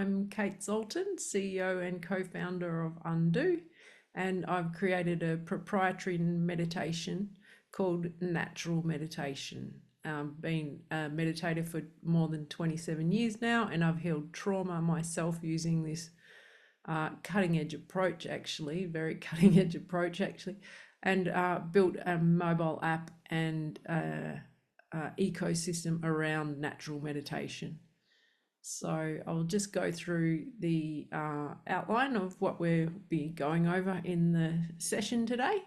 I'm Cate Zoltan, CEO and co-founder of Undo, and I've created a proprietary meditation called Natural Meditation. Been a meditator for more than 27 years now, and I've healed trauma myself using this cutting edge approach, very cutting edge approach, and built a mobile app and ecosystem around natural meditation. So I'll just go through the outline of what we'll be going over in the session today.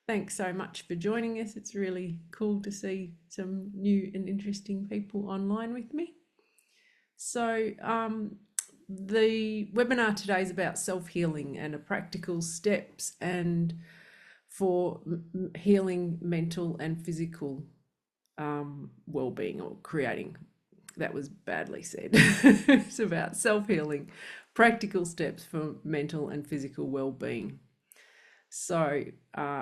Thanks so much for joining us. It's really cool to see some new and interesting people online with me. So the webinar today is about self-healing and practical steps and for healing mental and physical well-being, or creating. That was badly said. It's about self-healing, practical steps for mental and physical well-being. So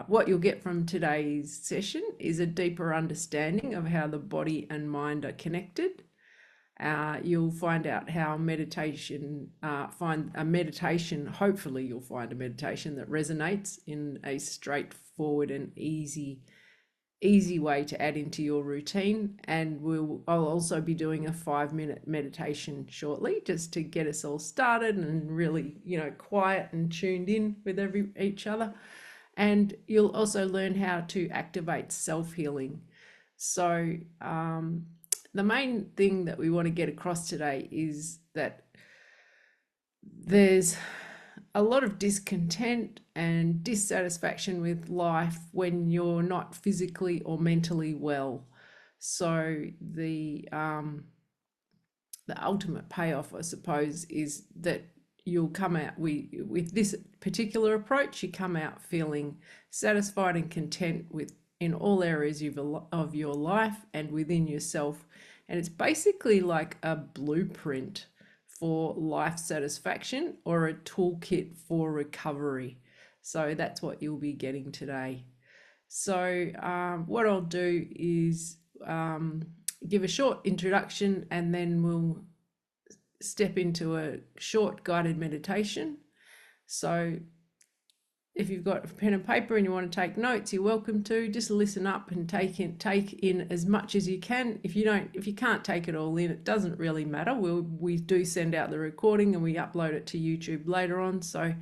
what you'll get from today's session is a deeper understanding of how the body and mind are connected. You'll find out how meditation, hopefully you'll find a meditation that resonates in a straightforward and easy way to add into your routine. And I'll also be doing a 5-minute meditation shortly, just to get us all started and really, quiet and tuned in with each other. And you'll also learn how to activate self-healing. So the main thing that we want to get across today is that there's a lot of discontent and dissatisfaction with life when you're not physically or mentally well. So the ultimate payoff, I suppose, is that you'll come out with this particular approach. You come out feeling satisfied and content in all areas of your life and within yourself. And it's basically like a blueprint for life satisfaction, or a toolkit for recovery. So that's what you'll be getting today. So what I'll do is give a short introduction, and then we'll step into a short guided meditation. So if you've got a pen and paper and you want to take notes, you're welcome to. Just listen up and take in as much as you can. If you can't take it all in, it doesn't really matter. We do send out the recording and we upload it to YouTube later on, so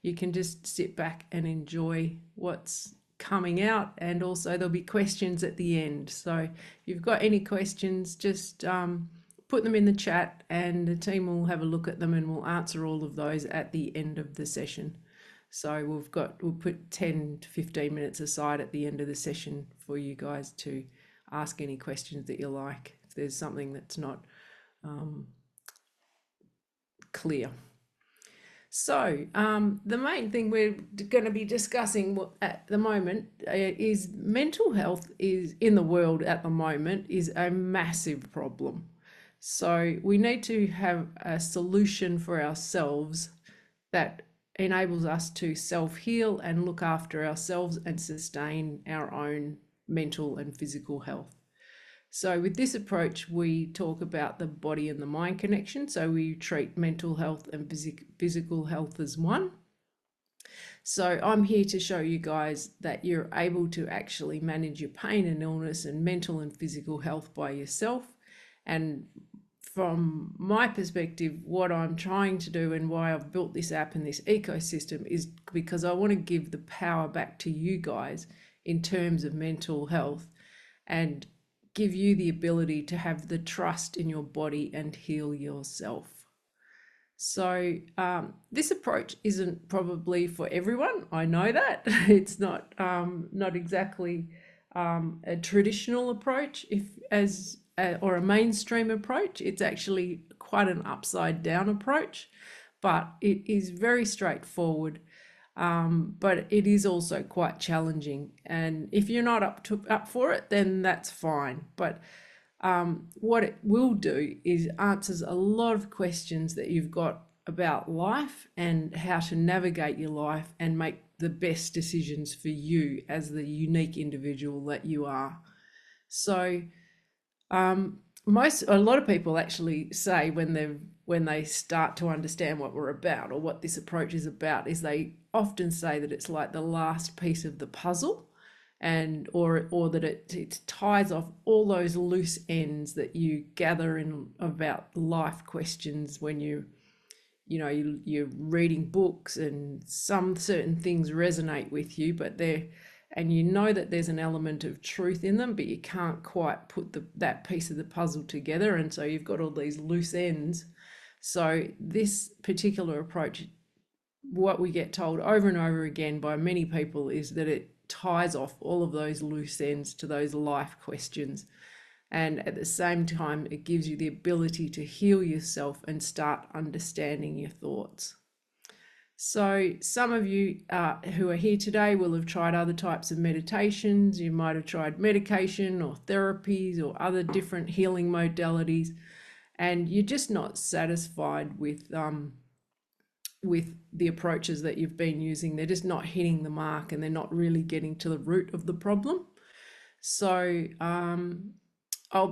you can just sit back and enjoy what's coming out. And also there'll be questions at the end. So if you've got any questions, just put them in the chat and the team will have a look at them, and we'll answer all of those at the end of the session. So we'll put 10 to 15 minutes aside at the end of the session for you guys to ask any questions that you like, if there's something that's not clear. So the main thing we're going to be discussing at the moment is mental health is in the world at the moment is a massive problem. So we need to have a solution for ourselves that enables us to self-heal and look after ourselves and sustain our own mental and physical health. So with this approach, we talk about the body and the mind connection. So we treat mental health and physical health as one. So I'm here to show you guys that you're able to actually manage your pain and illness and mental and physical health by yourself. And from my perspective, what I'm trying to do and why I've built this app and this ecosystem is because I want to give the power back to you guys in terms of mental health, and give you the ability to have the trust in your body and heal yourself. So this approach isn't probably for everyone. I know that it's not exactly a traditional approach, or a mainstream approach. It's actually quite an upside down approach, but it is very straightforward. But it is also quite challenging. And if you're not up for it, then that's fine. But what it will do is answers a lot of questions that you've got about life and how to navigate your life and make the best decisions for you as the unique individual that you are. So a lot of people actually say when they start to understand what we're about or what this approach is about, is they often say that it's like the last piece of the puzzle, and or that it ties off all those loose ends that you gather in about life questions when you're reading books, and some certain things resonate with you, but they're and you know that there's an element of truth in them, but you can't quite put that piece of the puzzle together, and so you've got all these loose ends. So this particular approach, what we get told over and over again by many people, is that it ties off all of those loose ends to those life questions, and at the same time it gives you the ability to heal yourself and start understanding your thoughts. So some of you who are here today will have tried other types of meditations. You might have tried medication or therapies or other different healing modalities, and you're just not satisfied with the approaches that you've been using. They're just not hitting the mark, and they're not really getting to the root of the problem. So I'm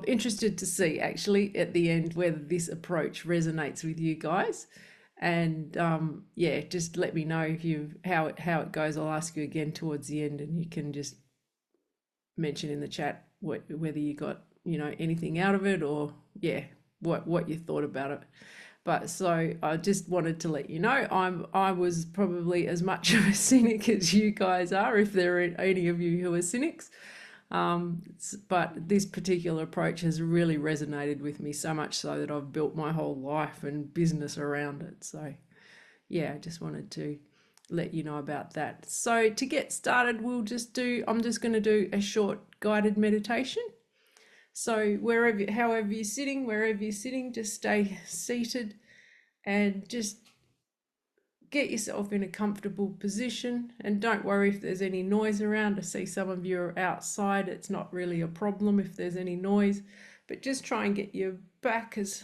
interested to see actually at the end whether this approach resonates with you guys. And yeah, just let me know if you how it goes. I'll ask you again towards the end, and you can just mention in the chat whether you got anything out of it, or yeah, what you thought about it. But so I just wanted to let you know I was probably as much of a cynic as you guys are, if there are any of you who are cynics. But this particular approach has really resonated with me, so much so that I've built my whole life and business around it. So yeah, I just wanted to let you know about that. So to get started, I'm just going to do a short guided meditation. So wherever you're sitting, just stay seated and just get yourself in a comfortable position, and don't worry if there's any noise around. I see some of you are outside. It's not really a problem if there's any noise, but just try and get your back as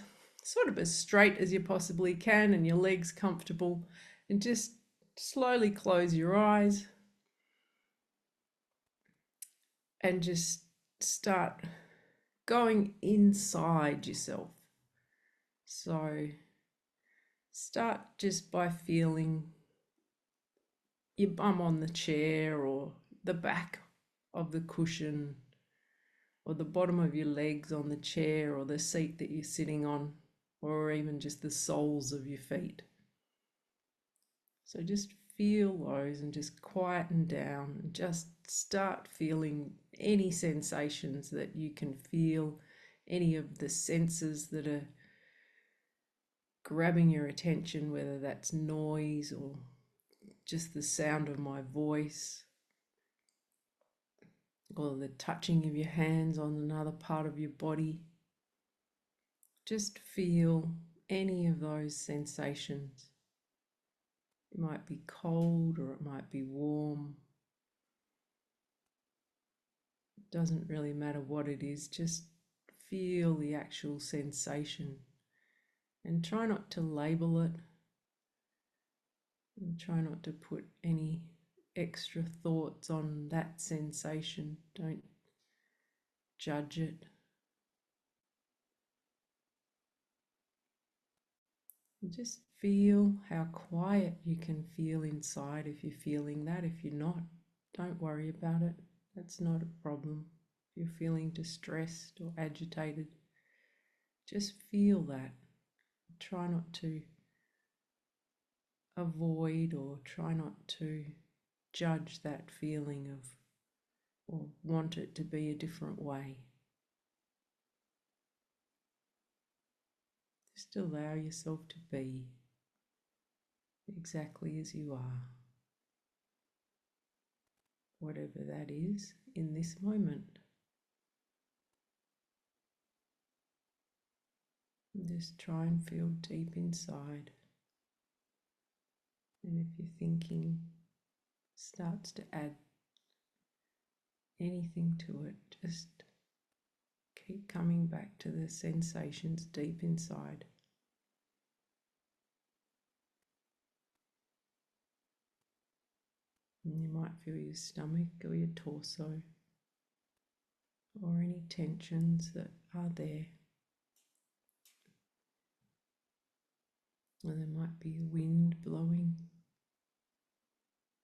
straight as you possibly can and your legs comfortable, and just slowly close your eyes and just start going inside yourself. So start just by feeling your bum on the chair, or the back of the cushion, or the bottom of your legs on the chair or the seat that you're sitting on, or even just the soles of your feet. So just feel those and just quieten down, and just start feeling any sensations that you can feel, any of the senses that are grabbing your attention, whether that's noise or just the sound of my voice, or the touching of your hands on another part of your body. Just feel any of those sensations. It might be cold or it might be warm. It doesn't really matter what it is, just feel the actual sensation, and try not to label it, and try not to put any extra thoughts on that sensation. Don't judge it. Just feel how quiet you can feel inside if you're feeling that. If you're not, don't worry about it. That's not a problem. If you're feeling distressed or agitated, just feel that. Try not to avoid or try not to judge that feeling of, or want it to be a different way. Just allow yourself to be exactly as you are, whatever that is in this moment. And just try and feel deep inside. And if your thinking starts to add anything to it, just keep coming back to the sensations deep inside. And you might feel your stomach or your torso, or any tensions that are there. And there might be a wind blowing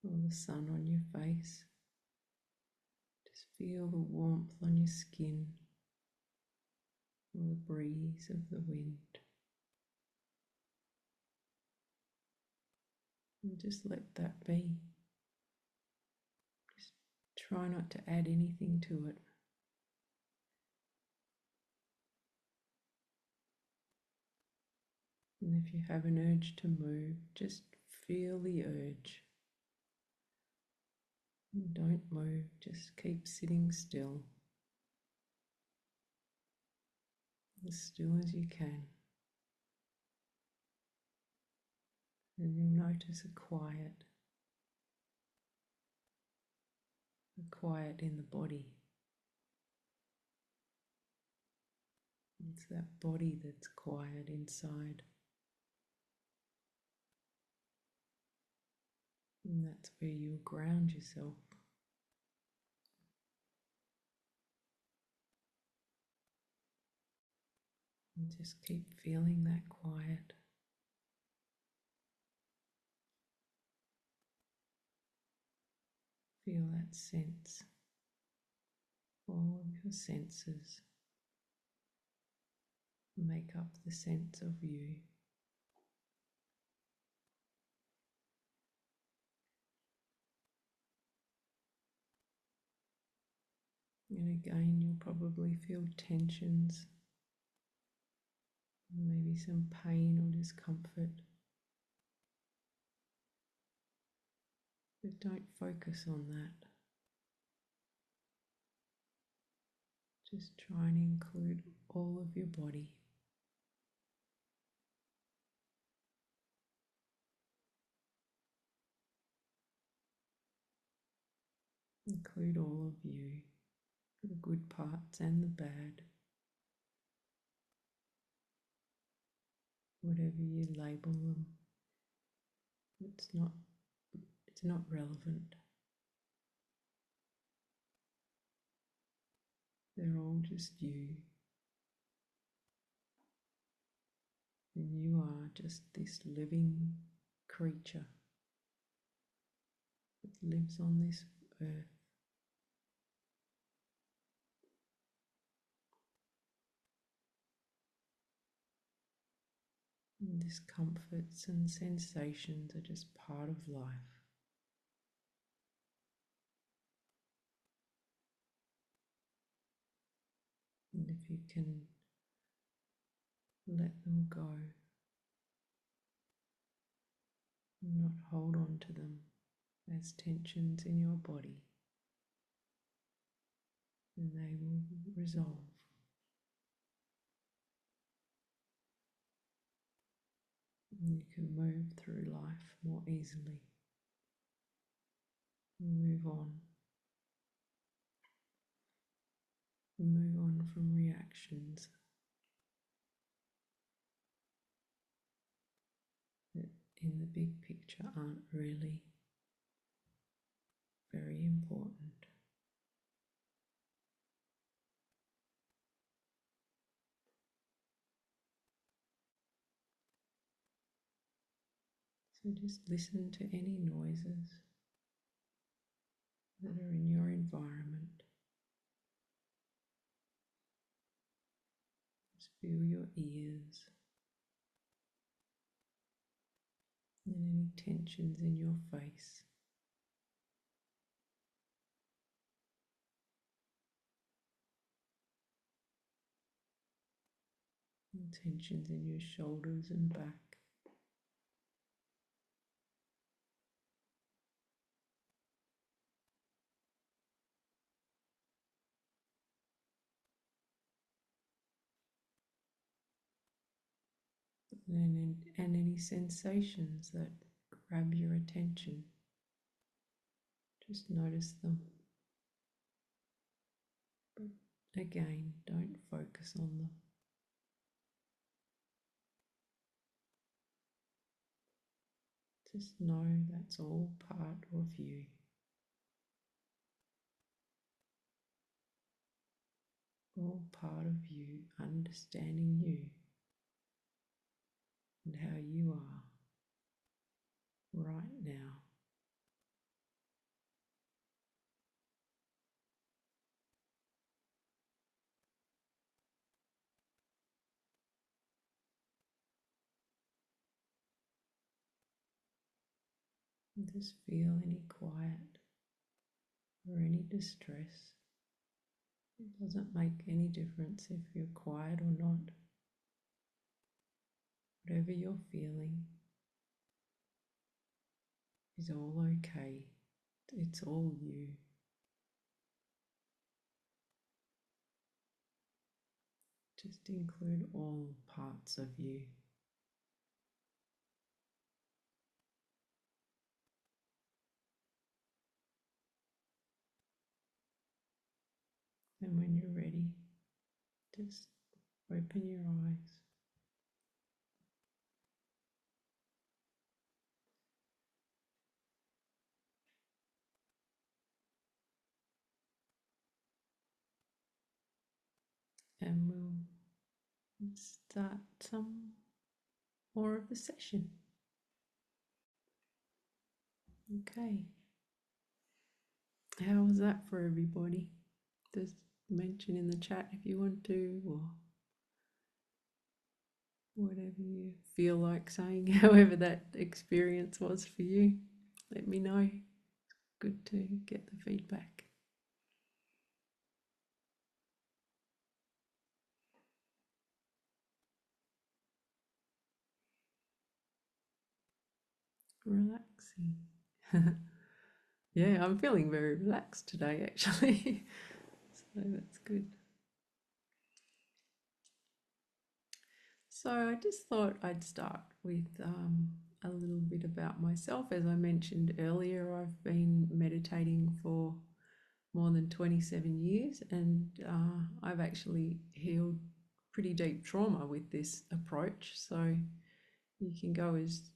or the sun on your face. Just feel the warmth on your skin or the breeze of the wind. And just let that be. Just try not to add anything to it. And if you have an urge to move, just feel the urge. And don't move, just keep sitting still, as still as you can. And you'll notice a quiet in the body. It's that body that's quiet inside. And that's where you ground yourself. And just keep feeling that quiet. Feel that sense. All of your senses make up the sense of you. And again, you'll probably feel tensions, maybe some pain or discomfort. But don't focus on that. Just try and include all of your body. Include all of you, the good parts and the bad. Whatever you label them, it's not relevant. They're all just you. And you are just this living creature that lives on this earth. And discomforts and sensations are just part of life. And if you can let them go, and not hold on to them as tensions in your body, then they will resolve. And you can move through life more easily. Move on. Move on from reactions that in the big picture aren't really very important. So just listen to any noises that are in your environment. Just feel your ears and any tensions in your face. And tensions in your shoulders and back. And any sensations that grab your attention. Just notice them. But again, don't focus on them. Just know that's all part of you. All part of you understanding you. and how you are right now. Just feel any quiet or any distress. It doesn't make any difference if you're quiet or not. Whatever you're feeling is all okay. It's all you. Just include all parts of you. And when you're ready, just open your eyes. And we'll start some more of the session. Okay. How was that for everybody? Just mention in the chat if you want to, or whatever you feel like saying, however that experience was for you. Let me know. Good to get the feedback. Relaxing. Yeah, I'm feeling very relaxed today, actually. So that's good. So I just thought I'd start with a little bit about myself. As I mentioned earlier, I've been meditating for more than 27 years, and I've actually healed pretty deep trauma with this approach. So you can go as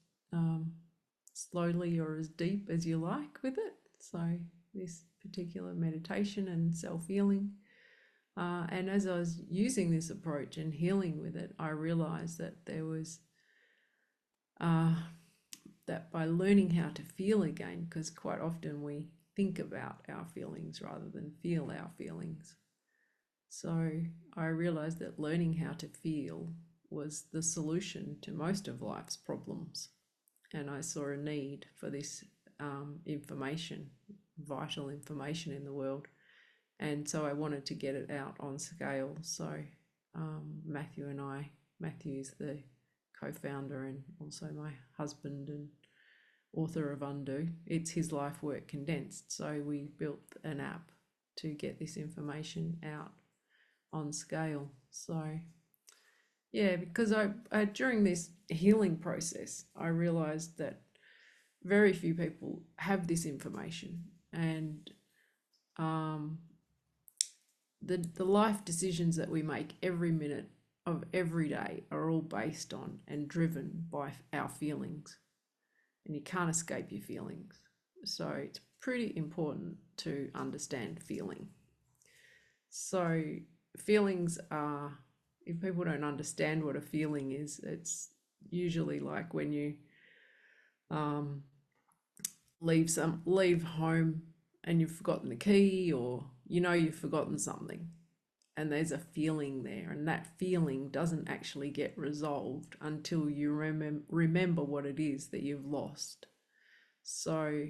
slowly or as deep as you like with it. So this particular meditation and self-healing. And as I was using this approach and healing with it, I realized that there was that by learning how to feel again, because quite often we think about our feelings rather than feel our feelings. So I realized that learning how to feel was the solution to most of life's problems. And I saw a need for this information, vital information in the world. And so I wanted to get it out on scale. So Matthew is the co-founder and also my husband and author of Undo. It's his life work condensed. So we built an app to get this information out on scale. So yeah, because I during this healing process, I realized that very few people have this information, and the life decisions that we make every minute of every day are all based on and driven by our feelings, and you can't escape your feelings. So it's pretty important to understand feeling. So feelings are, if people don't understand what a feeling is, it's usually like when you leave home and you've forgotten the key, or you've forgotten something, and there's a feeling there, and that feeling doesn't actually get resolved until you remember what it is that you've lost. So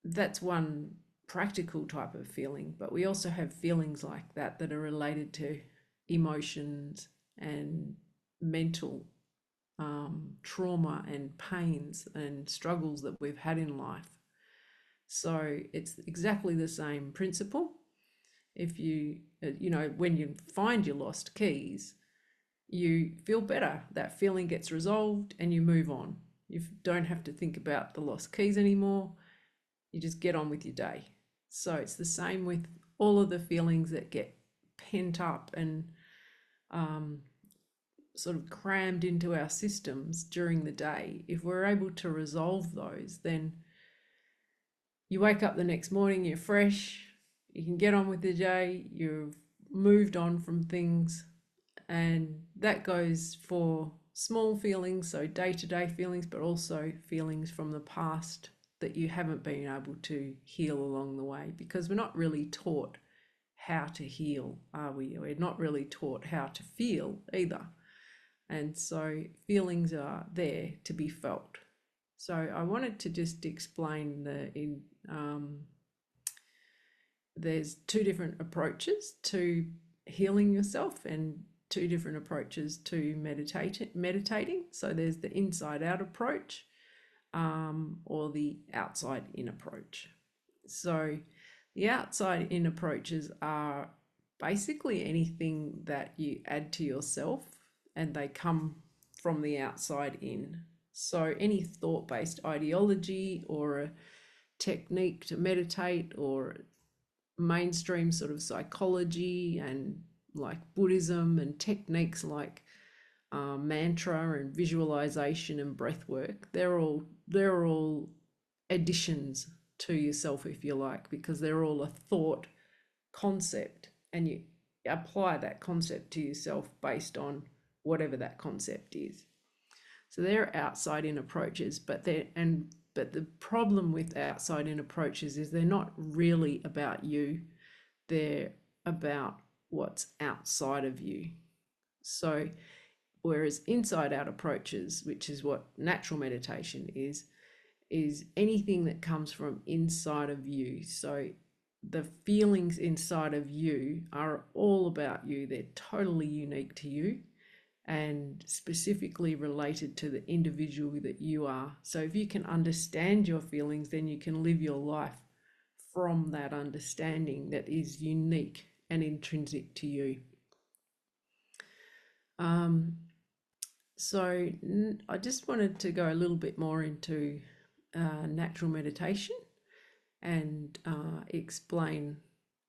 that's one practical type of feeling, but we also have feelings like that are related to emotions and mental trauma and pains and struggles that we've had in life. So it's exactly the same principle. If you when you find your lost keys, you feel better. That feeling gets resolved and you move on. You don't have to think about the lost keys anymore. You just get on with your day. So it's the same with all of the feelings that get pent up and sort of crammed into our systems during the day. If we're able to resolve those, then you wake up the next morning, you're fresh, you can get on with the day, you've moved on from things. And that goes for small feelings, so day-to-day feelings, but also feelings from the past that you haven't been able to heal along the way, because we're not really taught how to heal, are we? We're not really taught how to feel either. And so feelings are there to be felt. So I wanted to just explain there's two different approaches to healing yourself and two different approaches to meditating. So there's the inside out approach, or the outside in approach. So the outside in approaches are basically anything that you add to yourself and they come from the outside in. So any thought-based ideology or a technique to meditate, or mainstream sort of psychology and like Buddhism, and techniques like mantra and visualization and breath work, they're all additions to yourself, if you like, because they're all a thought concept, and you apply that concept to yourself based on whatever that concept is. So they're outside in approaches, but the problem with outside in approaches is they're not really about you, they're about what's outside of you. So whereas inside out approaches, which is what natural meditation is anything that comes from inside of you. So the feelings inside of you are all about you. They're totally unique to you and specifically related to the individual that you are. So if you can understand your feelings, then you can live your life from that understanding that is unique and intrinsic to you. So I just wanted to go a little bit more into natural meditation and explain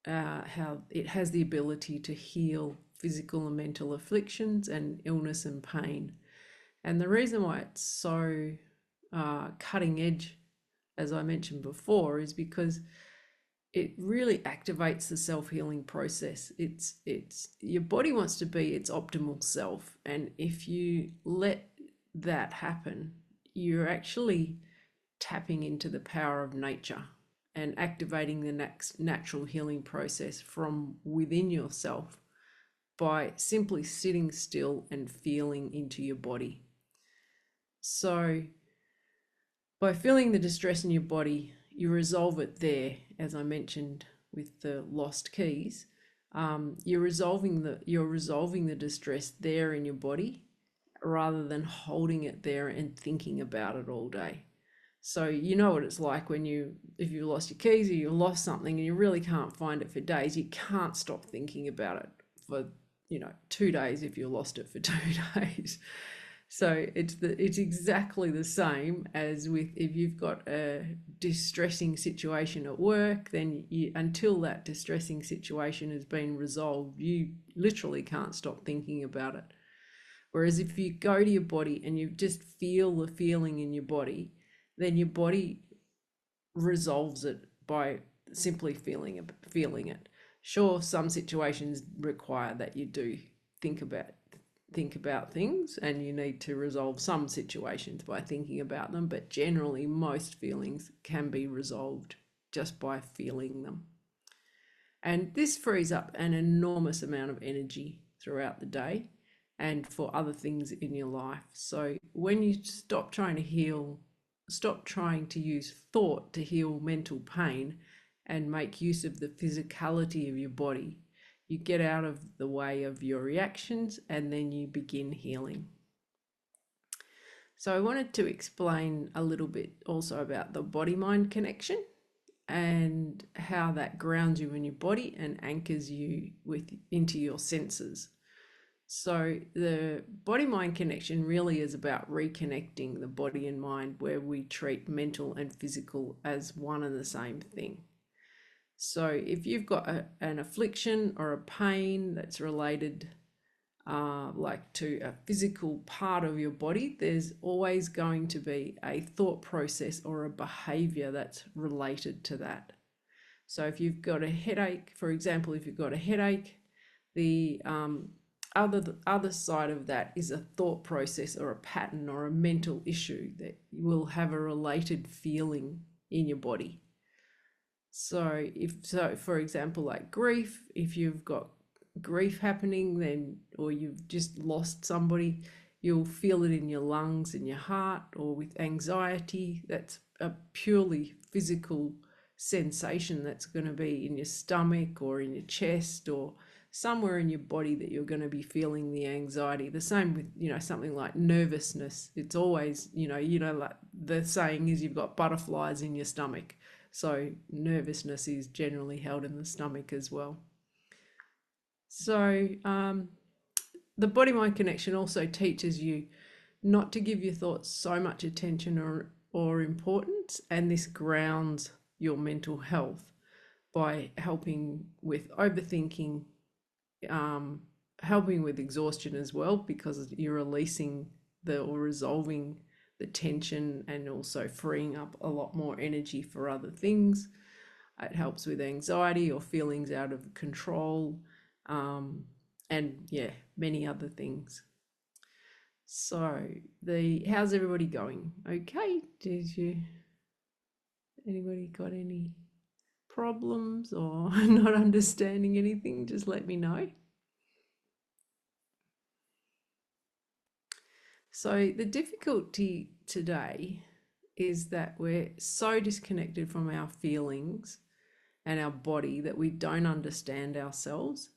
how it has the ability to heal physical and mental afflictions and illness and pain. And the reason why it's so cutting edge, as I mentioned before, is because it really activates the self-healing process. It's your body wants to be its optimal self, and if you let that happen, you're actually tapping into the power of nature and activating the natural healing process from within yourself by simply sitting still and feeling into your body. So by feeling the distress in your body, you resolve it there, as I mentioned with the lost keys. You're resolving the distress there in your body, rather than holding it there and thinking about it all day. So you know what it's like when if you lost your keys or you lost something and you really can't find it for days, you can't stop thinking about it for 2 days if you lost it for 2 days. So it's exactly the same as with if you've got a distressing situation at work, then until that distressing situation has been resolved, you literally can't stop thinking about it. Whereas if you go to your body and you just feel the feeling in your body, then your body resolves it by simply feeling it. Sure, some situations require that you do think about things, and you need to resolve some situations by thinking about them, but generally most feelings can be resolved just by feeling them. And this frees up an enormous amount of energy throughout the day and for other things in your life. So when you stop trying to use thought to heal mental pain and make use of the physicality of your body, you get out of the way of your reactions, and then you begin healing. So I wanted to explain a little bit also about the body-mind connection and how that grounds you in your body and anchors you into your senses. So the body-mind connection really is about reconnecting the body and mind, where we treat mental and physical as one and the same thing. So if you've got an affliction or a pain that's related like to a physical part of your body, there's always going to be a thought process or a behavior that's related to that. So if you've got a headache, for example, the other side of that is a thought process or a pattern or a mental issue that will have a related feeling in your body. So for example, like grief, if you've got grief happening, then, or you've just lost somebody, you'll feel it in your lungs, in your heart. Or with anxiety, that's a purely physical sensation that's going to be in your stomach or in your chest or somewhere in your body that you're going to be feeling the anxiety. The same with, something like nervousness. It's always, like the saying is, you've got butterflies in your stomach. So nervousness is generally held in the stomach as well. So the body-mind connection also teaches you not to give your thoughts so much attention or importance, and this grounds your mental health by helping with overthinking, helping with exhaustion as well, because you're releasing or resolving the tension and also freeing up a lot more energy for other things. It helps with anxiety or feelings out of control, and yeah, many other things. So how's everybody going? Okay, anybody got any problems or not understanding anything? Just let me know. So the difficulty today is that we're so disconnected from our feelings and our body that we don't understand ourselves.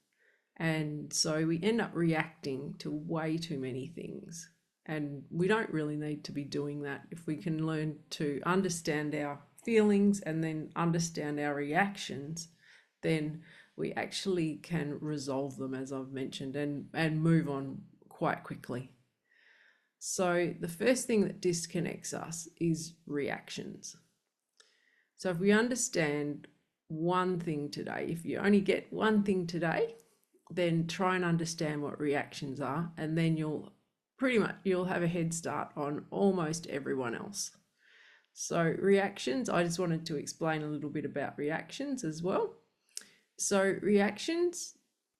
And so we end up reacting to way too many things. And we don't really need to be doing that. If we can learn to understand our feelings and then understand our reactions, then we actually can resolve them, as I've mentioned, and move on quite quickly. So the first thing that disconnects us is reactions. So if we understand one thing today, if you only get one thing today, then try and understand what reactions are, and then you'll have a head start on almost everyone else. So reactions, I just wanted to explain a little bit about reactions as well. So reactions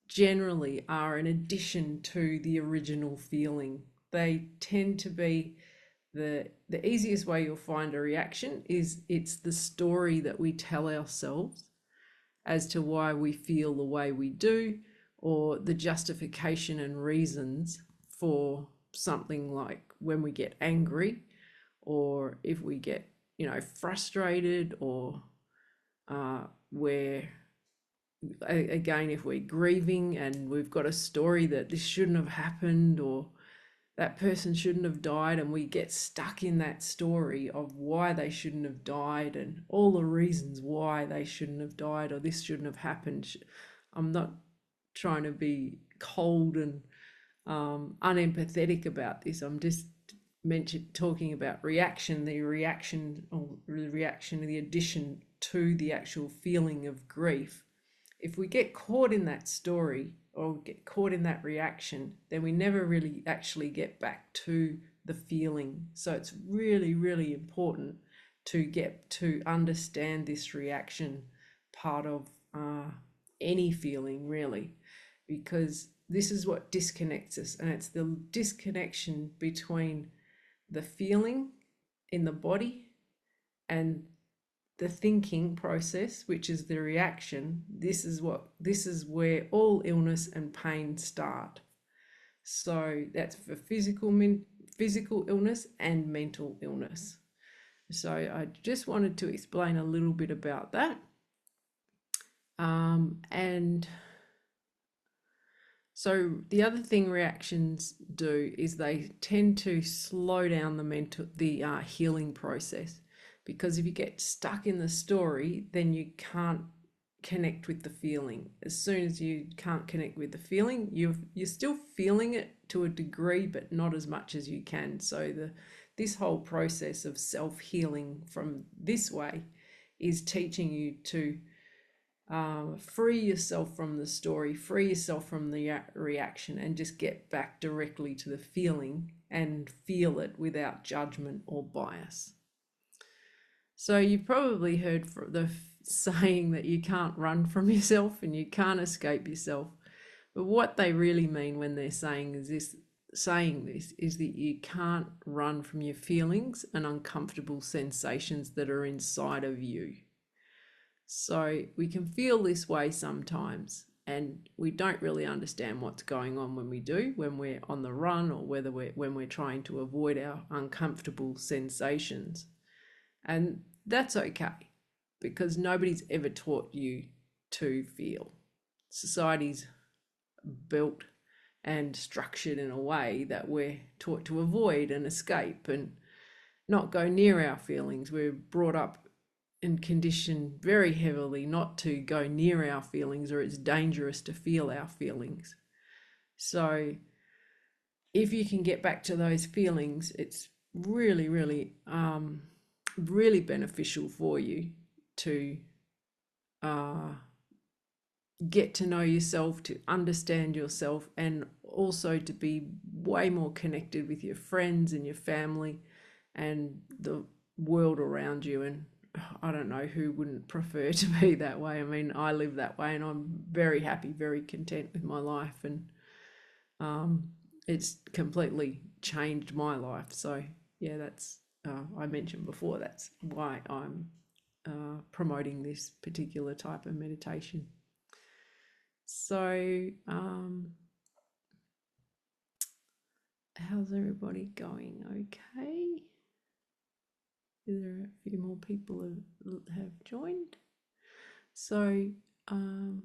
generally are an addition to the original feeling. They tend to be the easiest way you'll find a reaction is it's the story that we tell ourselves as to why we feel the way we do, or the justification and reasons for something, like when we get angry, or if we get, frustrated, or if we're grieving and we've got a story that this shouldn't have happened, or that person shouldn't have died, and we get stuck in that story of why they shouldn't have died and all the reasons why they shouldn't have died, or this shouldn't have happened. I'm not trying to be cold and unempathetic about this. I'm just talking about reaction, the addition to the actual feeling of grief. If we get caught in that story or get caught in that reaction, then we never really actually get back to the feeling. So it's really, really important to get to understand this reaction part of any feeling, really, because this is what disconnects us, and it's the disconnection between the feeling in the body and the thinking process, which is the reaction. This is where all illness and pain start. So that's for physical illness and mental illness. So I just wanted to explain a little bit about that. And so the other thing reactions do is they tend to slow down the healing process, because if you get stuck in the story, then you can't connect with the feeling. As soon as you can't connect with the feeling, you're still feeling it to a degree, but not as much as you can. So this whole process of self-healing from this way is teaching you to free yourself from the story, free yourself from the reaction, and just get back directly to the feeling and feel it without judgment or bias. So you've probably heard the saying that you can't run from yourself and you can't escape yourself. But what they really mean when they're saying this is that you can't run from your feelings and uncomfortable sensations that are inside of you. So we can feel this way sometimes, and we don't really understand what's going on when we do, when we're on the run, or when we're trying to avoid our uncomfortable sensations. And that's okay, because nobody's ever taught you to feel. Society's built and structured in a way that we're taught to avoid and escape and not go near our feelings. We're brought up and conditioned very heavily not to go near our feelings, or it's dangerous to feel our feelings. So if you can get back to those feelings, it's really, really, really beneficial for you to get to know yourself, to understand yourself, and also to be way more connected with your friends and your family and the world around you. And I don't know who wouldn't prefer to be that way. I mean, I live that way, and I'm very happy, very content with my life, and it's completely changed my life. So yeah, that's I mentioned before, that's why I'm promoting this particular type of meditation. So how's everybody going? Okay, is there a few more people have joined? So I'll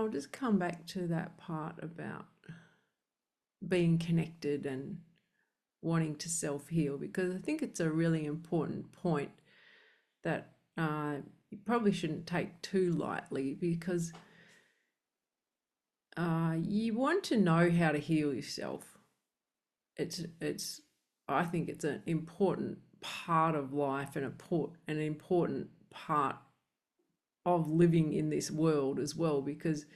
just come back to that part about being connected and wanting to self-heal, because I think it's a really important point that you probably shouldn't take too lightly, because you want to know how to heal yourself. I think it's an important part of life and an important part of living in this world as well, because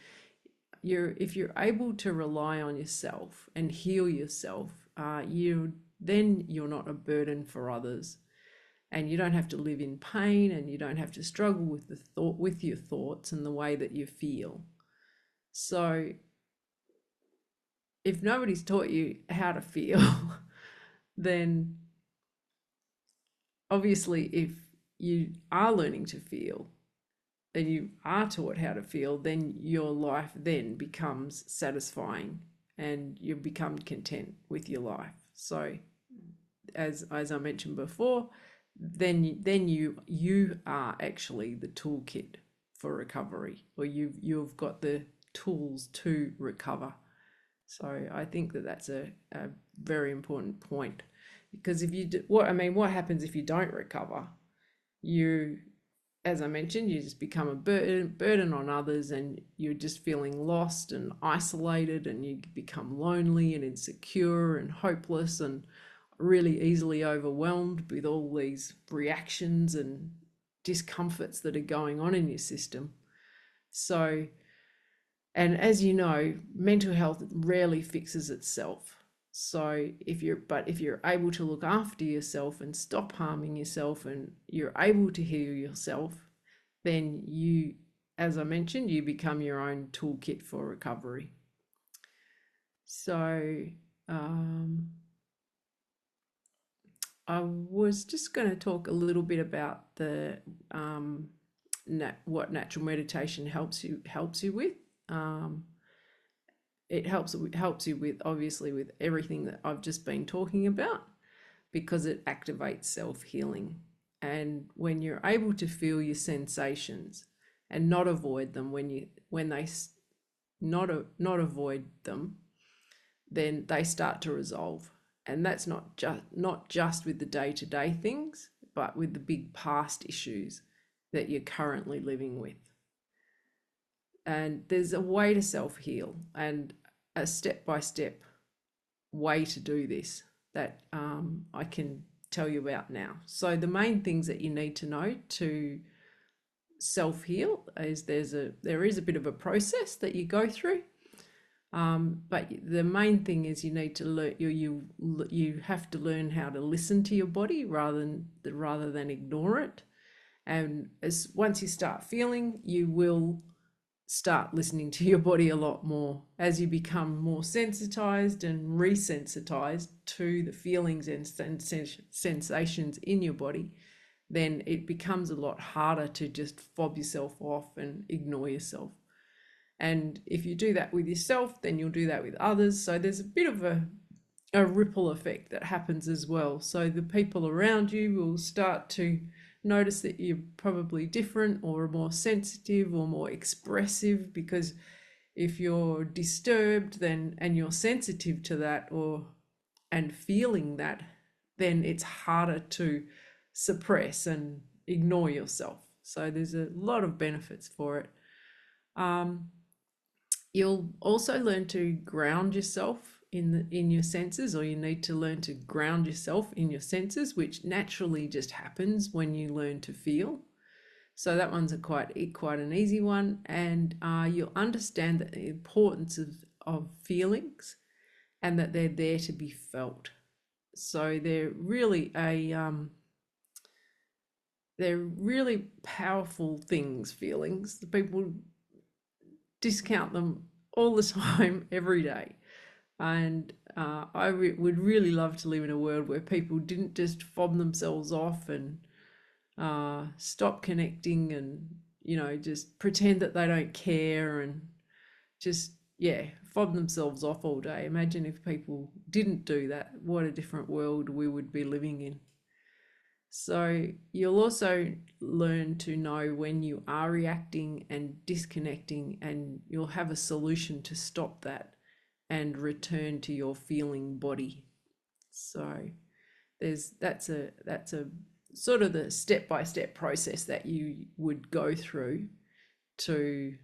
if you're able to rely on yourself and heal yourself, you're not a burden for others, and you don't have to live in pain, and you don't have to struggle with your thoughts and the way that you feel. So if nobody's taught you how to feel, then obviously if you are learning to feel and you are taught how to feel, then your life then becomes satisfying and you become content with your life. So as I mentioned before, then you are actually the toolkit for recovery, or you've got the tools to recover. So I think that's a very important point, because if you do, what happens if you don't recover? You, as I mentioned, you just become a burden on others, and you're just feeling lost and isolated, and you become lonely and insecure and hopeless and really easily overwhelmed with all these reactions and discomforts that are going on in your system. So, and as you know, mental health rarely fixes itself. So if you're able to look after yourself and stop harming yourself, and you're able to heal yourself, then you, as I mentioned, you become your own toolkit for recovery. So I was just going to talk a little bit about the what natural meditation helps you with. It helps you with, obviously, with everything that I've just been talking about, because it activates self-healing. And when you're able to feel your sensations and not avoid them, not avoid them, then they start to resolve. And that's not just with the day-to-day things, but with the big past issues that you're currently living with. And there's a way to self-heal, and a step-by-step way to do this that I can tell you about now. So the main things that you need to know to self-heal is there is a bit of a process that you go through. But the main thing is you need to learn you have to learn how to listen to your body rather than ignore it. And as once you start feeling, you will start listening to your body a lot more as you become more sensitized and resensitized to the feelings and sensations in your body. Then it becomes a lot harder to just fob yourself off and ignore yourself. And if you do that with yourself, then you'll do that with others. So there's a bit of a ripple effect that happens as well. So the people around you will start to notice that you're probably different or more sensitive or more expressive, because if you're disturbed then and you're sensitive to that and feeling that, then it's harder to suppress and ignore yourself. So there's a lot of benefits for it. You'll also learn to ground yourself in your senses, or you need to learn to ground yourself in your senses, which naturally just happens when you learn to feel. So that one's quite an easy one, and you'll understand the importance of feelings and that they're there to be felt. So they're really they're really powerful things. Feelings, the people discount them all the time, every day. And would really love to live in a world where people didn't just fob themselves off and stop connecting and, just pretend that they don't care and just, fob themselves off all day. Imagine if people didn't do that. What a different world we would be living in. So you'll also learn to know when you are reacting and disconnecting, and you'll have a solution to stop that and return to your feeling body. So that's a sort of the step-by-step process that you would go through to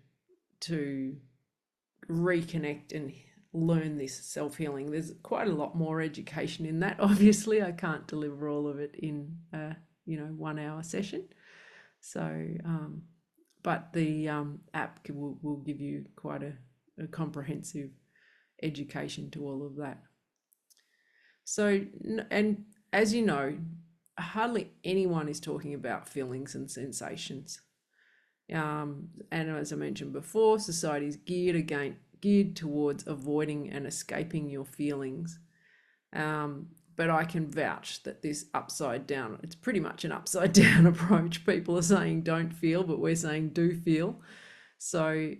reconnect and learn this self-healing. There's quite a lot more education in that. Obviously I can't deliver all of it in a 1 hour session, so but the app will give you quite a comprehensive education to all of that. So, and as you know, hardly anyone is talking about feelings and sensations, and as I mentioned before, society is geared towards avoiding and escaping your feelings. But I can vouch that this it's pretty much an upside down approach. People are saying don't feel, but we're saying do feel. So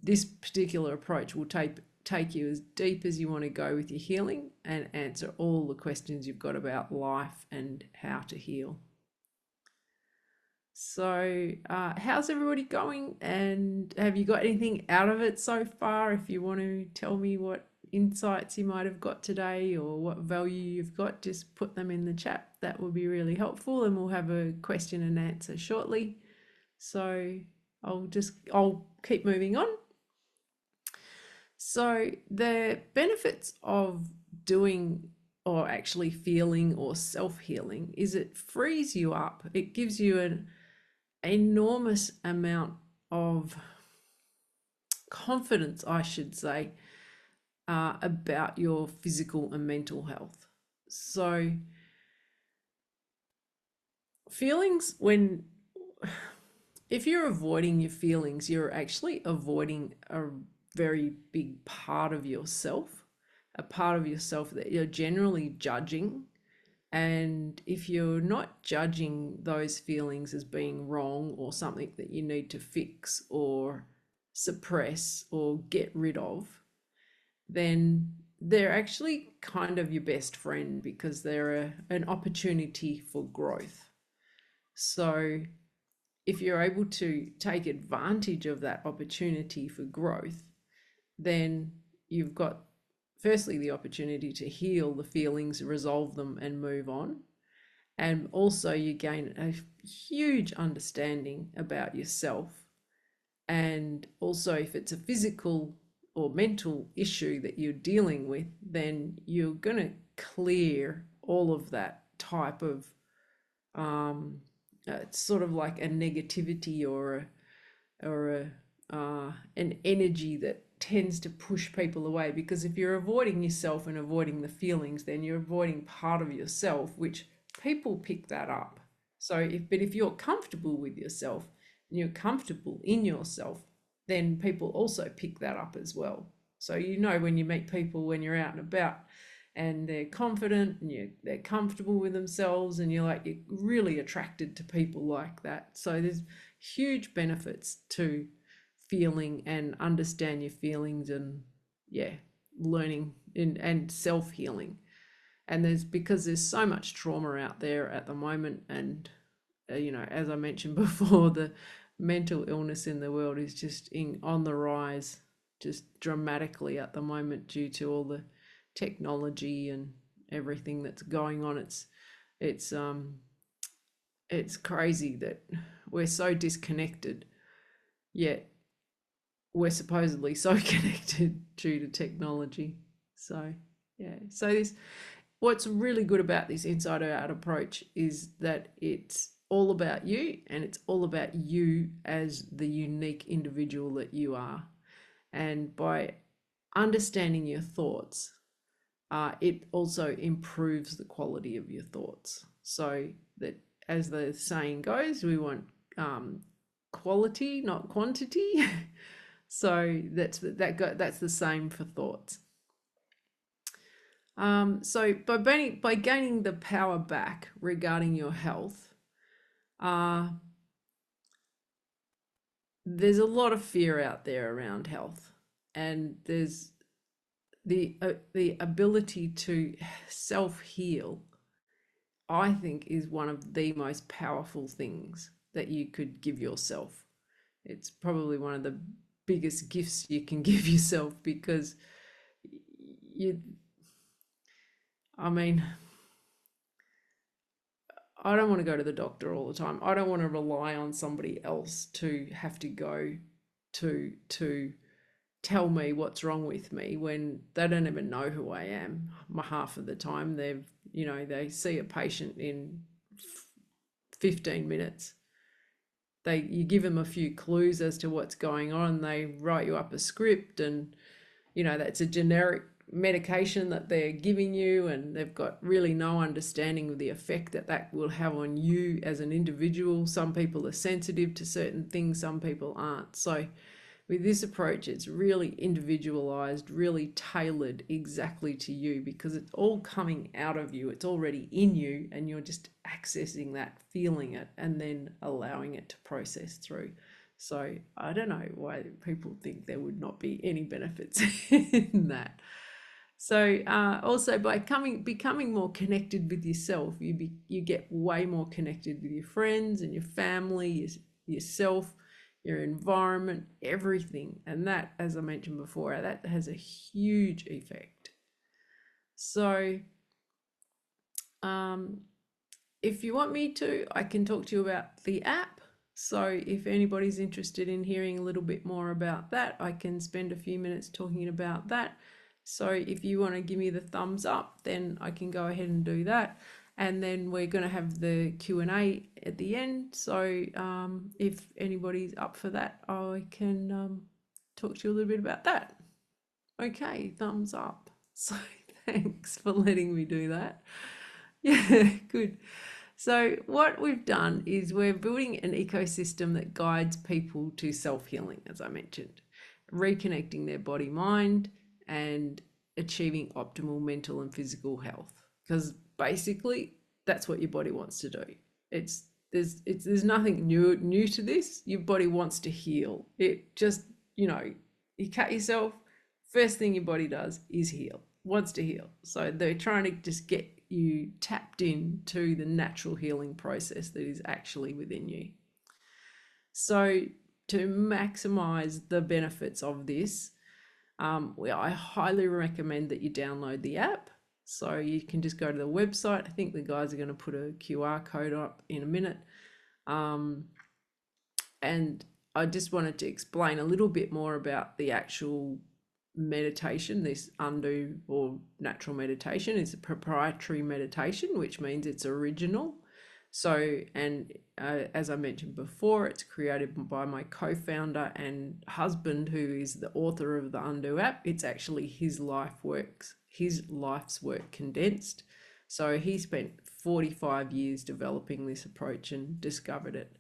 this particular approach will take you as deep as you want to go with your healing and answer all the questions you've got about life and how to heal. So how's everybody going, and have you got anything out of it so far? If you want to tell me what insights you might have got today or what value you've got, just put them in the chat. That will be really helpful, and we'll have a question and answer shortly. So I'll keep moving on. So the benefits of doing or actually feeling or self-healing is it frees you up. It gives you an enormous amount of confidence, I should say, about your physical and mental health. So feelings, if you're avoiding your feelings, you're actually avoiding a very big part of yourself, a part of yourself that you're generally judging. And if you're not judging those feelings as being wrong or something that you need to fix or suppress or get rid of, then they're actually kind of your best friend, because they're an opportunity for growth. So if you're able to take advantage of that opportunity for growth, then you've got firstly the opportunity to heal the feelings, resolve them and move on. And also you gain a huge understanding about yourself. And also if it's a physical or mental issue that you're dealing with, then you're going to clear all of that type of it's sort of like a negativity or an energy tends to push people away, because if you're avoiding yourself and avoiding the feelings, then you're avoiding part of yourself, which people pick that up. So if you're comfortable with yourself and you're comfortable in yourself, then people also pick that up as well. So when you meet people, when you're out and about and they're confident and they're comfortable with themselves, and you're really attracted to people like that. So there's huge benefits to feeling and understand your feelings, and learning and self-healing. And because there's so much trauma out there at the moment, and as I mentioned before, the mental illness in the world is just on the rise, just dramatically at the moment, due to all the technology and everything that's going on. It's crazy that we're so disconnected, yet we're supposedly so connected due to technology. So what's really good about this inside out approach is that it's all about you, and it's all about you as the unique individual that you are. And by understanding your thoughts, it also improves the quality of your thoughts. So that, as the saying goes, we want quality, not quantity. So that's the same for thoughts. So by gaining the power back regarding your health, there's a lot of fear out there around health, and there's the ability to self-heal, I think, is one of the most powerful things that you could give yourself. It's probably one of the biggest gifts you can give yourself, because I don't want to go to the doctor all the time. I don't want to rely on somebody else to have to go to tell me what's wrong with me, when they don't even know who I am. Half of the time they see a patient in 15 minutes. You give them a few clues as to what's going on. They write you up a script, and that's a generic medication that they're giving you, and they've got really no understanding of the effect that will have on you as an individual. Some people are sensitive to certain things, some people aren't. So with this approach, it's really individualized, really tailored exactly to you, because it's all coming out of you. It's already in you, and you're just accessing that, feeling it, and then allowing it to process through. So I don't know why people think there would not be any benefits in that. So also by becoming more connected with yourself, you get way more connected with your friends and your family, yourself, your environment, everything. And that, as I mentioned before, that has a huge effect. So if you want me to, I can talk to you about the app. So if anybody's interested in hearing a little bit more about that, I can spend a few minutes talking about that. So if you want to give me the thumbs up, then I can go ahead and do that. And then we're going to have the Q&A at the end. So if anybody's up for that, I can talk to you a little bit about that. Okay, thumbs up. So thanks for letting me do that. Yeah, good. So what we've done is we're building an ecosystem that guides people to self-healing, as I mentioned, reconnecting their body, mind, and achieving optimal mental and physical health. Because basically that's what your body wants to do. There's nothing new to this. Your body wants to heal. It just, you cut yourself, first thing your body does is heal, wants to heal. So they're trying to just get you tapped into the natural healing process that is actually within you. So to maximize the benefits of this, I highly recommend that you download the app. So you can just go to the website. I think the guys are going to put a QR code up in a minute. And I just wanted to explain a little bit more about the actual meditation. This undo or natural meditation is a proprietary meditation, which means it's original. So, and as I mentioned before, it's created by my co-founder and husband, who is the author of the Undo app. It's actually his life's work condensed. So he spent 45 years developing this approach and discovered it,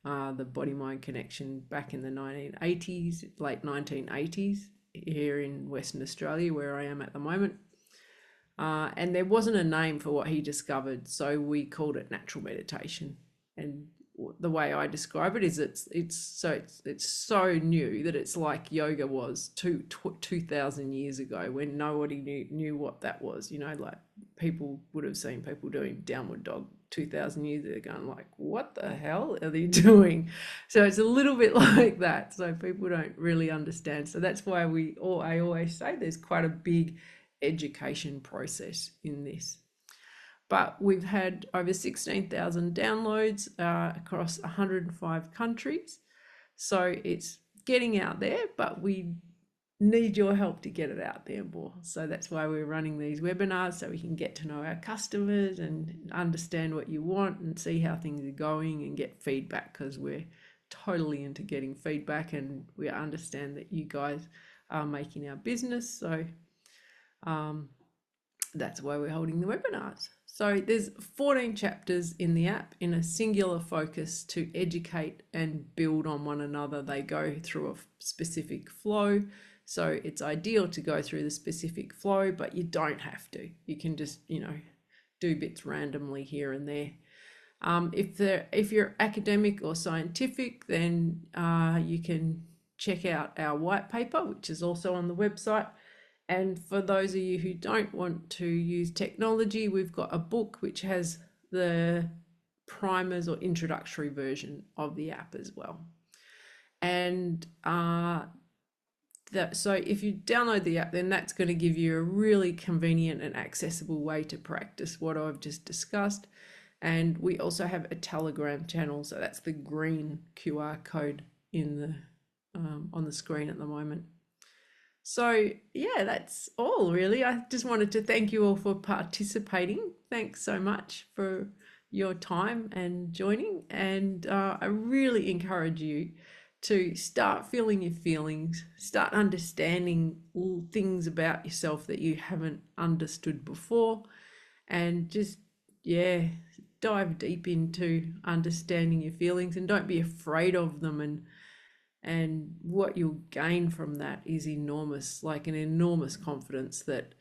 the body mind connection, back in the 1980s, late 1980s, here in Western Australia, where I am at the moment. And there wasn't a name for what he discovered, so we called it natural meditation. And the way I describe it is it's so new that it's like yoga was 2,000 years ago, when nobody knew what that was. Like, people would have seen people doing downward dog 2,000 years ago, going like, what the hell are they doing? So it's a little bit like that. So people don't really understand. So that's why I always say there's quite a big education process in this. But we've had over 16,000 downloads across 105 countries. So it's getting out there, but we need your help to get it out there more. So that's why we're running these webinars, so we can get to know our customers and understand what you want and see how things are going and get feedback, because we're totally into getting feedback, and we understand that you guys are making our business. So that's why we're holding the webinars. So there's 14 chapters in the app, in a singular focus to educate and build on one another. They go through a specific flow. So it's ideal to go through the specific flow, but you don't have to. You can just, do bits randomly here and there. If you're academic or scientific, then you can check out our white paper, which is also on the website. And for those of you who don't want to use technology, we've got a book which has the primers or introductory version of the app as well. And so if you download the app, then that's going to give you a really convenient and accessible way to practice what I've just discussed. And we also have a Telegram channel, so that's the green QR code in the on the screen at the moment. So yeah, that's all really. I just wanted to thank you all for participating. Thanks so much for your time and joining. And I really encourage you to start feeling your feelings, start understanding things about yourself that you haven't understood before, and just, dive deep into understanding your feelings, and don't be afraid of them. And what you'll gain from that is enormous, like an enormous confidence that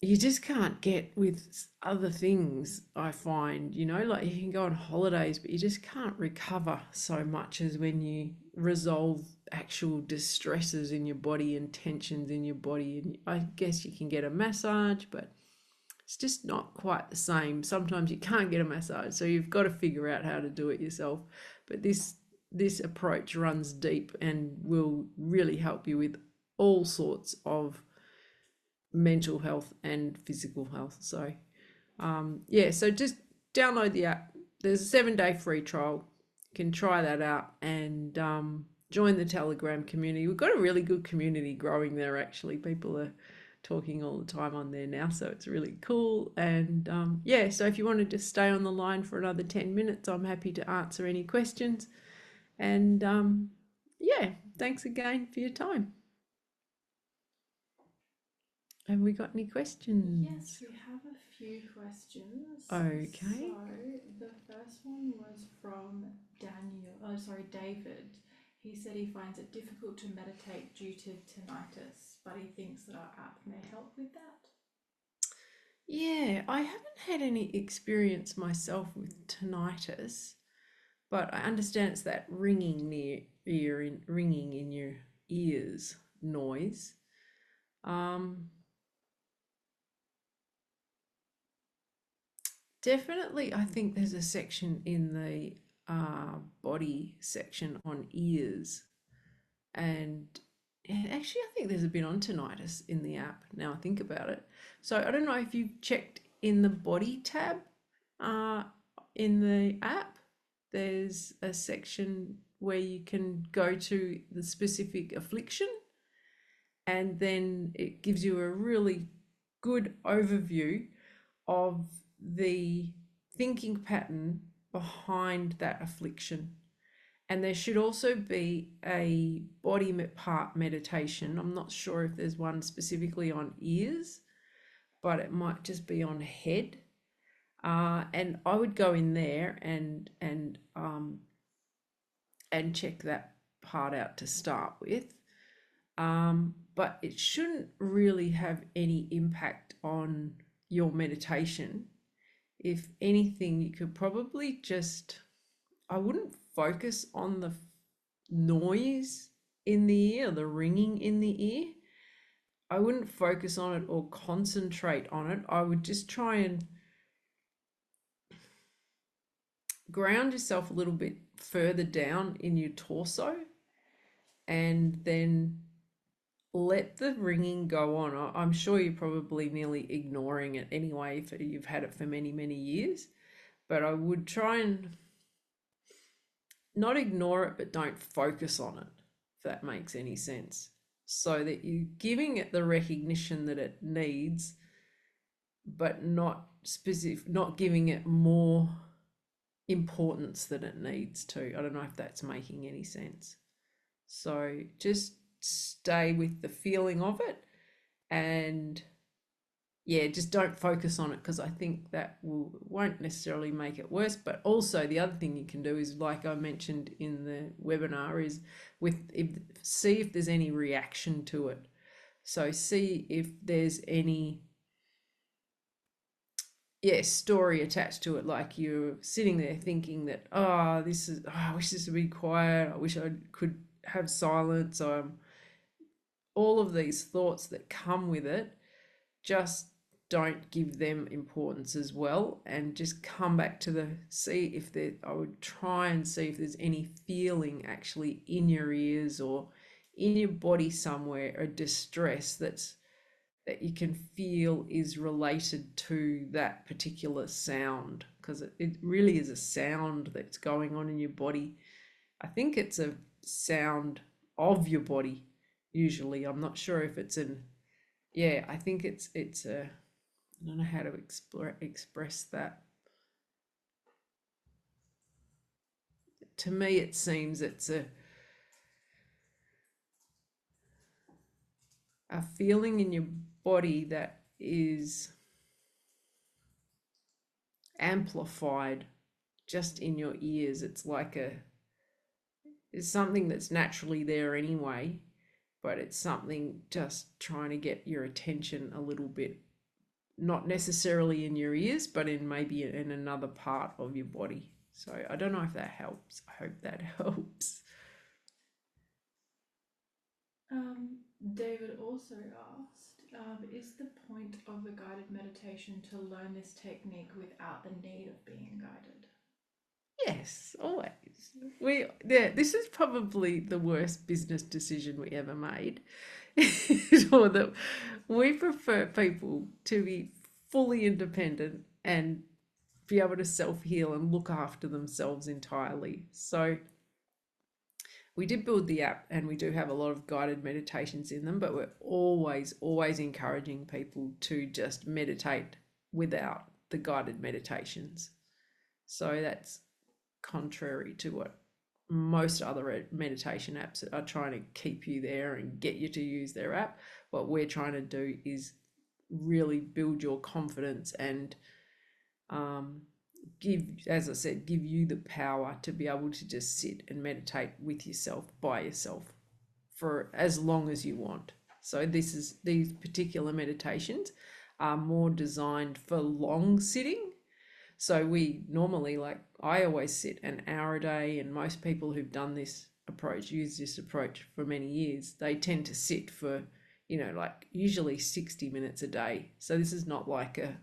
you just can't get with other things. I find, like, you can go on holidays, but you just can't recover so much as when you resolve actual distresses in your body and tensions in your body. And I guess you can get a massage, but it's just not quite the same. Sometimes you can't get a massage, so you've got to figure out how to do it yourself. But this approach runs deep and will really help you with all sorts of mental health and physical health. So so just download the app. There's a 7-day free trial. You can try that out, and join the Telegram community. We've got a really good community growing there, actually. People are talking all the time on there now, so it's really cool. And so if you want to just stay on the line for another 10 minutes, I'm happy to answer any questions. And thanks again for your time. Have we got any questions? Yes, we have a few questions. Okay. So the first one was from David. He said he finds it difficult to meditate due to tinnitus, but he thinks that our app may help with that. Yeah, I haven't had any experience myself with tinnitus, but I understand it's that ringing in your ears noise. Definitely, I think there's a section in the body section on ears, and actually, I think there's a bit on tinnitus in the app. Now I think about it. So I don't know if you've checked in the body tab in the app. There's a section where you can go to the specific affliction, and then it gives you a really good overview of the thinking pattern behind that affliction. And there should also be a body part meditation. I'm not sure if there's one specifically on ears, but it might just be on head. And I would go in there and check that part out to start with. But it shouldn't really have any impact on your meditation. If anything, you could probably just, I wouldn't focus on the noise in the ear, the ringing in the ear. I wouldn't focus on it or concentrate on it. I would just try and ground yourself a little bit further down in your torso and then let the ringing go on. I'm sure you're probably nearly ignoring it anyway if you've had it for many, many years. But I would try and not ignore it, but don't focus on it, if that makes any sense. So that you're giving it the recognition that it needs, but not giving it more importance than it needs to. I don't know if that's making any sense. So just stay with the feeling of it, and yeah, just don't focus on it, because I think that won't necessarily make it worse. But also the other thing you can do is, like I mentioned in the webinar, is see if there's any reaction to it. So see if there's any story attached to it, like you're sitting there thinking that, I wish this would be quiet, I wish I could have silence, all of these thoughts that come with it. Just don't give them importance as well, and just come back to I would try and see if there's any feeling actually in your ears or in your body somewhere, a distress that you can feel is related to that particular sound, because it really is a sound that's going on in your body. I think it's a sound of your body usually. I'm not sure if it's I think it's a, I don't know how to express that. To me, it seems it's a feeling in your body that is amplified just in your ears. It's something that's naturally there anyway, but it's something just trying to get your attention a little bit, not necessarily in your ears, but maybe in another part of your body. So I don't know if that helps. I hope that helps. David also asked, is the point of a guided meditation to learn this technique without the need of being guided? Yes, always. This is probably the worst business decision we ever made. Or that we prefer people to be fully independent and be able to self-heal and look after themselves entirely. So we did build the app, and we do have a lot of guided meditations in them, but we're always encouraging people to just meditate without the guided meditations. So that's contrary to what most other meditation apps are trying to keep you there and get you to use their app. What we're trying to do is really build your confidence and give you the power to be able to just sit and meditate with yourself, by yourself, for as long as you want. So these particular meditations are more designed for long sitting. So we normally, I always sit an hour a day, and most people who've done this approach, use this approach for many years, they tend to sit for, usually 60 minutes a day. So this is not like a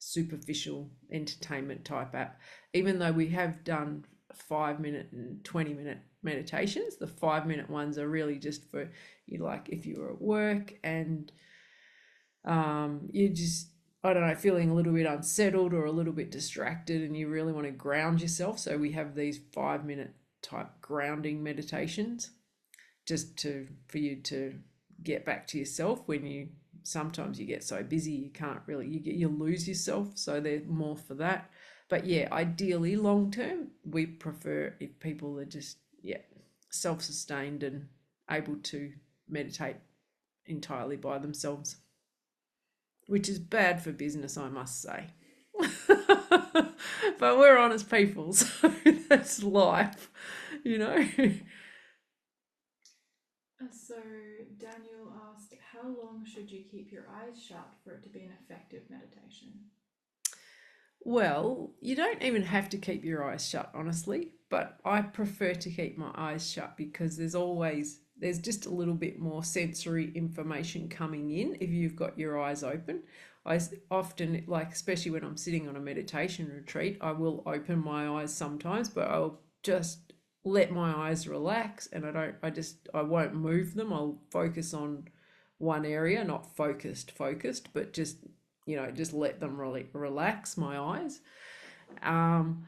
superficial entertainment type app. Even though we have done 5-minute and 20-minute meditations, the 5-minute ones are really just for you, like if you were at work and you just, I don't know, feeling a little bit unsettled or a little bit distracted and you really want to ground yourself. So we have these 5-minute type grounding meditations just for you to get back to yourself when sometimes you get so busy you can't really, you lose yourself. So they're more for that. But yeah, ideally long term, we prefer if people are just, yeah, self-sustained and able to meditate entirely by themselves, which is bad for business, I must say. But we're honest people, so that's life, you know. So Daniel asked, how long should you keep your eyes shut for it to be an effective meditation? Well, you don't even have to keep your eyes shut, honestly, but I prefer to keep my eyes shut because there's just a little bit more sensory information coming in if you've got your eyes open. Often, like especially when I'm sitting on a meditation retreat, I will open my eyes sometimes, but I'll just let my eyes relax and I won't move them. I'll focus on one area, not focused, but just just let them really relax my eyes. Um,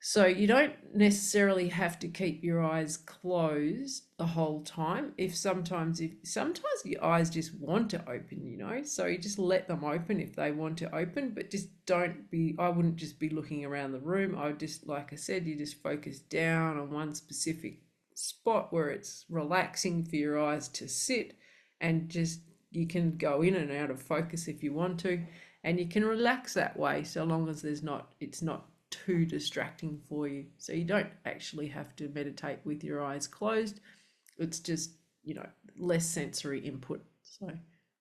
so you don't necessarily have to keep your eyes closed the whole time. If sometimes your eyes just want to open, so you just let them open if they want to open, but just don't be. I wouldn't just be looking around the room. I would just, like I said, you just focus down on one specific spot where it's relaxing for your eyes to sit, and just you can go in and out of focus if you want to, and you can relax that way so long as it's not too distracting for you. So you don't actually have to meditate with your eyes closed. It's just, less sensory input. So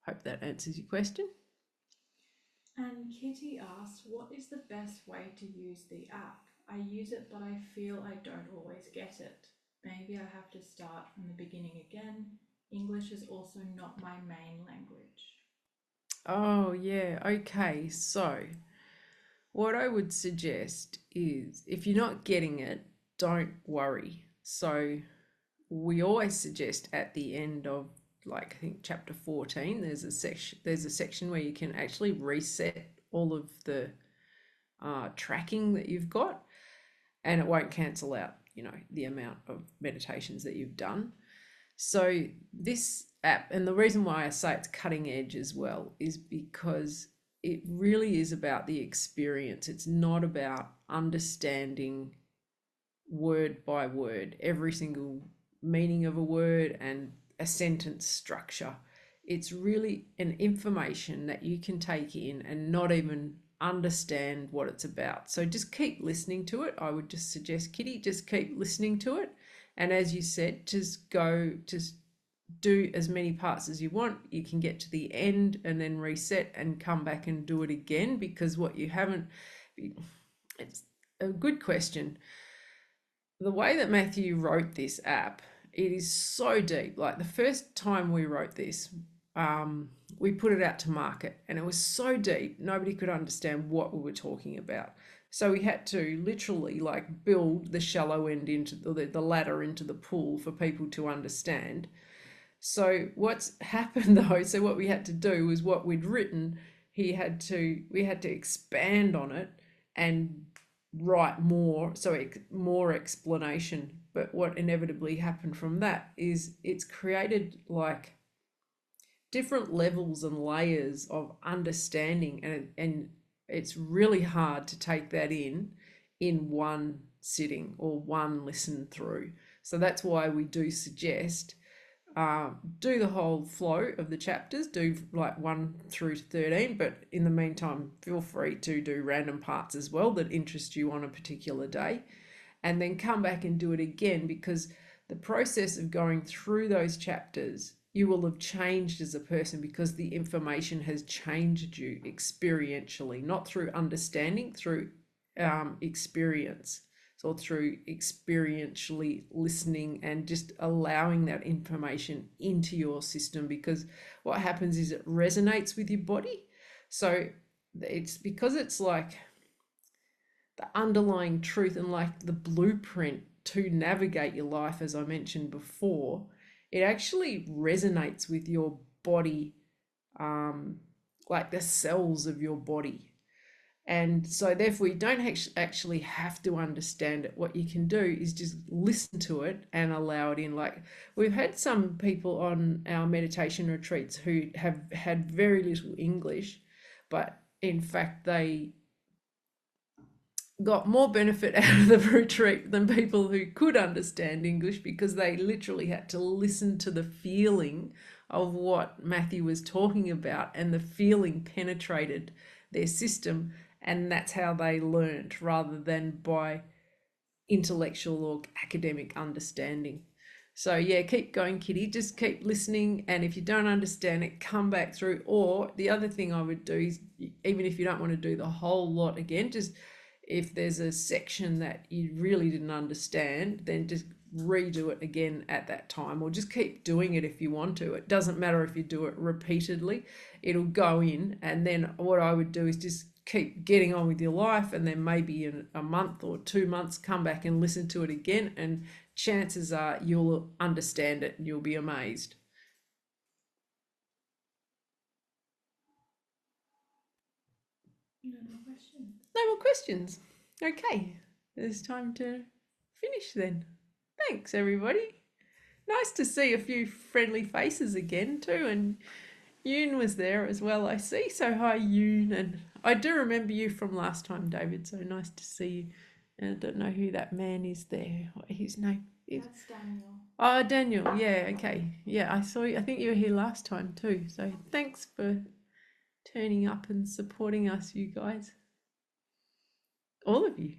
hope that answers your question. And Kitty asked, what is the best way to use the app? I use it, but I feel I don't always get it. Maybe I have to start from the beginning again. English is also not my main language. Oh, yeah. Okay. So what I would suggest is if you're not getting it, don't worry. So we always suggest at the end of, like, I think chapter 14, there's a section where you can actually reset all of the tracking that you've got, and it won't cancel out the amount of meditations that you've done. So this app, and the reason why I say it's cutting edge as well, is because it really is about the experience. It's not about understanding word by word every single meaning of a word and a sentence structure. It's really an information that you can take in and not even understand what it's about. So just keep listening to it. I would just suggest, Kitty, just keep listening to it. And as you said, just do as many parts as you want. You can get to the end and then reset and come back and do it again, because what you haven't, it's a good question. The way that Matthew wrote this app, it is so deep. Like the first time we wrote this, we put it out to market and it was so deep, nobody could understand what we were talking about. So we had to literally like build the shallow end into the ladder into the pool for people to understand. So what's happened though, so what we had to do was what we'd written, we had to expand on it and write more, so more explanation. But what inevitably happened from that is it's created like different levels and layers of understanding, and it's really hard to take that in one sitting or one listen through. So that's why we do suggest do the whole flow of the chapters, do like 1 through to 13, but in the meantime, feel free to do random parts as well that interest you on a particular day, and then come back and do it again, because the process of going through those chapters, you will have changed as a person because the information has changed you experientially, not through understanding, through experience. So through experientially listening and just allowing that information into your system, because what happens is it resonates with your body. So it's because it's like the underlying truth and like the blueprint to navigate your life, as I mentioned before, it actually resonates with your body, um, like the cells of your body. And so, therefore, you don't actually have to understand it. What you can do is just listen to it and allow it in. Like, we've had some people on our meditation retreats who have had very little English, but in fact, got more benefit out of the retreat than people who could understand English, because they literally had to listen to the feeling of what Matthew was talking about, and the feeling penetrated their system, and that's how they learned, rather than by intellectual or academic understanding. So yeah, keep going, Kitty. Just keep listening, and if you don't understand it, come back through. Or the other thing I would do is, even if you don't want to do the whole lot again, just if there's a section that you really didn't understand, then just redo it again at that time, or just keep doing it if you want to. It doesn't matter if you do it repeatedly, it'll go in. And then what I would do is just keep getting on with your life, and then maybe in a month or 2 months come back and listen to it again, and chances are you'll understand it and you'll be amazed. No more questions. No more questions. Okay, it's time to finish then. Thanks, everybody. Nice to see a few friendly faces again, too. And Yoon was there as well, I see. So, hi, Yoon. And I do remember you from last time, David. So nice to see you. And I don't know who that man is there, what his name is. That's Daniel. Oh, Daniel. Yeah, okay. Yeah, I saw you. I think you were here last time, too. So, thanks for turning up and supporting us, you guys. All of you.